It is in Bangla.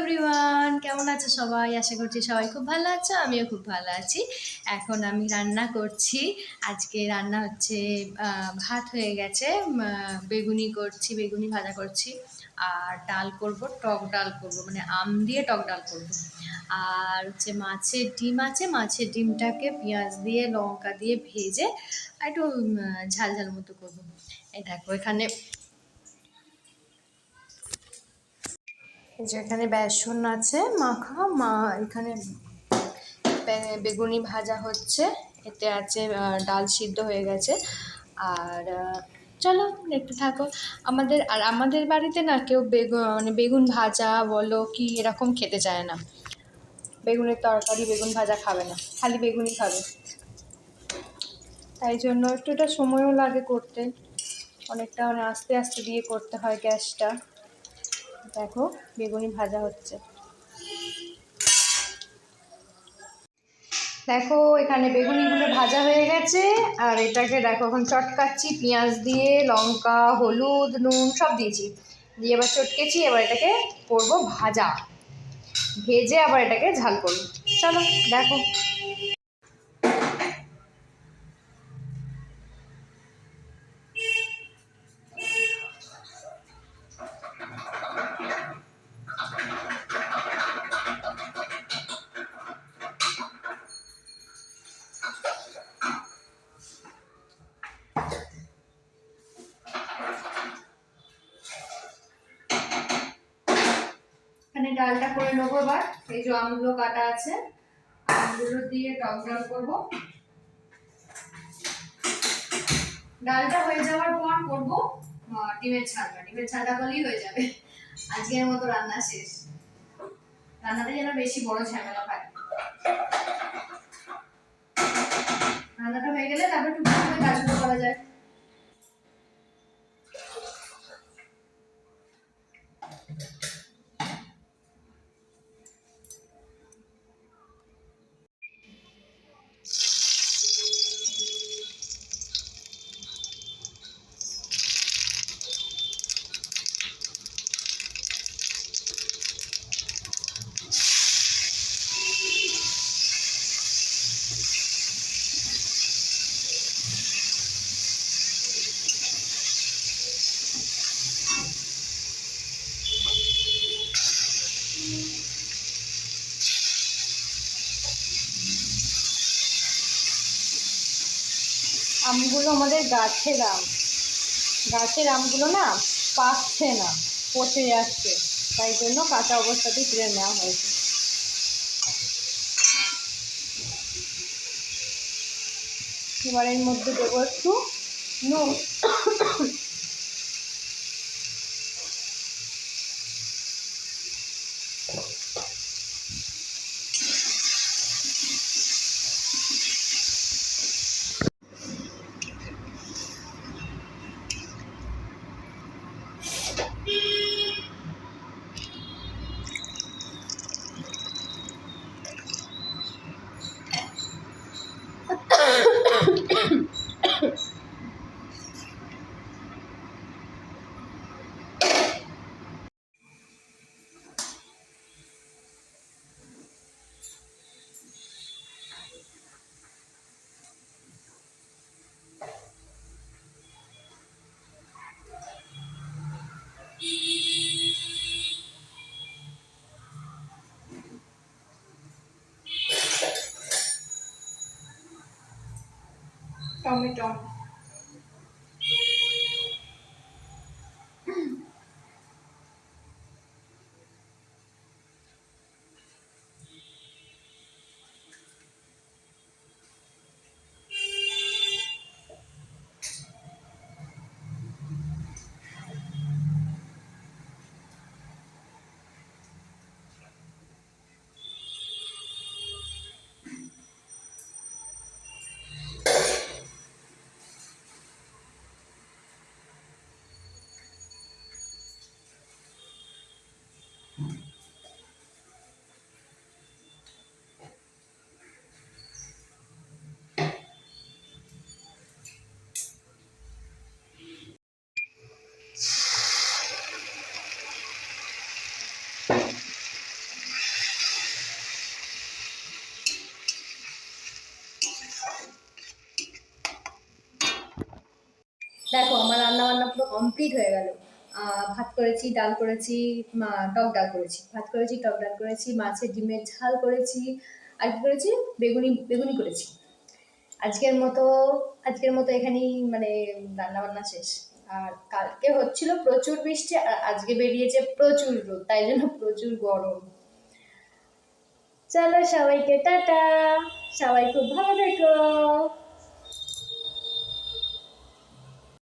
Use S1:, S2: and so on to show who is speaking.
S1: এভরিওয়ান, কেমন আছো সবাই? আশা করছি সবাই খুব ভালো আছো, আমিও খুব ভালো আছি। এখন আমি রান্না করছি। আজকে রান্না হচ্ছে ভাত হয়ে গেছে, বেগুনি করছি, বেগুনি ভাজা করছি। আর ডাল করব, টক ডাল করব, মানে আম দিয়ে টক ডাল করব। আর হচ্ছে মাছের ডিম আছে, মাছের ডিমটাকে পেঁয়াজ দিয়ে লঙ্কা দিয়ে ভেজে একটু ঝাল ঝাল মতো করবো। এই দেখো এখানে, এই যে এখানে বেসন আছে মাখা, এখানে বেগুনি ভাজা হচ্ছে, এতে আছে ডাল সিদ্ধ হয়ে গেছে। আর চলো দেখতে থাকো। আমাদের বাড়িতে না কেউ মানে বেগুন ভাজা বলো কি এরকম খেতে চায় না। বেগুনের তরকারি, বেগুন ভাজা খাবে না, খালি বেগুনই খাবে। তাই জন্য একটু এটা সময়ও লাগে করতে, অনেকটা মানে আস্তে আস্তে দিয়ে করতে হয় গ্যাসটা। দেখো বেগুনি ভাজা হচ্ছে। দেখো এখানে বেগুনিগুলো ভাজা হয়ে গেছে, আর এটাকে দেখো এখন চটকাচ্ছি পেঁয়াজ দিয়ে, লঙ্কা, হলুদ, নুন সব দিয়েছি, দিয়ে এবার চটকেছি। এবার এটাকে করবো ভাজা, ভেজে আবার এটাকে ঝাল করবো। চলো দেখো। এখানে ডালটা করে নেবো এবার। এই যে আমগুলো কাটা আছে, আমগুলো দিয়ে টক ডাল করবো। ডালটা হয়ে যাওয়ার পর করবো ডিমের ছালটা। ডিমের ছালটা করলেই হয়ে যাবে, আজকের মতো রান্না শেষ। রান্নাতে যেন বেশি বড় ঝামেলা হয়। রান্নাটা হয়ে গেলে তারপর টুকটাক করে কাজগুলো করা যায়। আমগুলো আমাদের গাছের আম, গাছের আমগুলো না পাকছে না, পচে যাচ্ছে, তাই জন্য কাঁচা অবস্থাতেই তুলে নেওয়া হয়েছে। এবার এর মধ্যে দেবো একটু নুন। টমেটো, রান্না বান্না পুরো কমপ্লিট হয়ে গেল। ভাত করেছি, ডাল করেছি, টক ডাল করেছি, ভাত করেছি, টক ডাল করেছি, মাছের ডিমের ঝাল করেছি, আর কি করেছি, বেগুনি বেগুনি করেছি। আজকের মতো এখানেই মানে রান্না বান্না শেষ। আর কালকে হচ্ছিল প্রচুর বৃষ্টি, আর আজকে বেরিয়েছে প্রচুর রোদ, তাই জন্য প্রচুর গরম। চলো সবাইকে টাটা, সবাই খুব ভালো থেকো।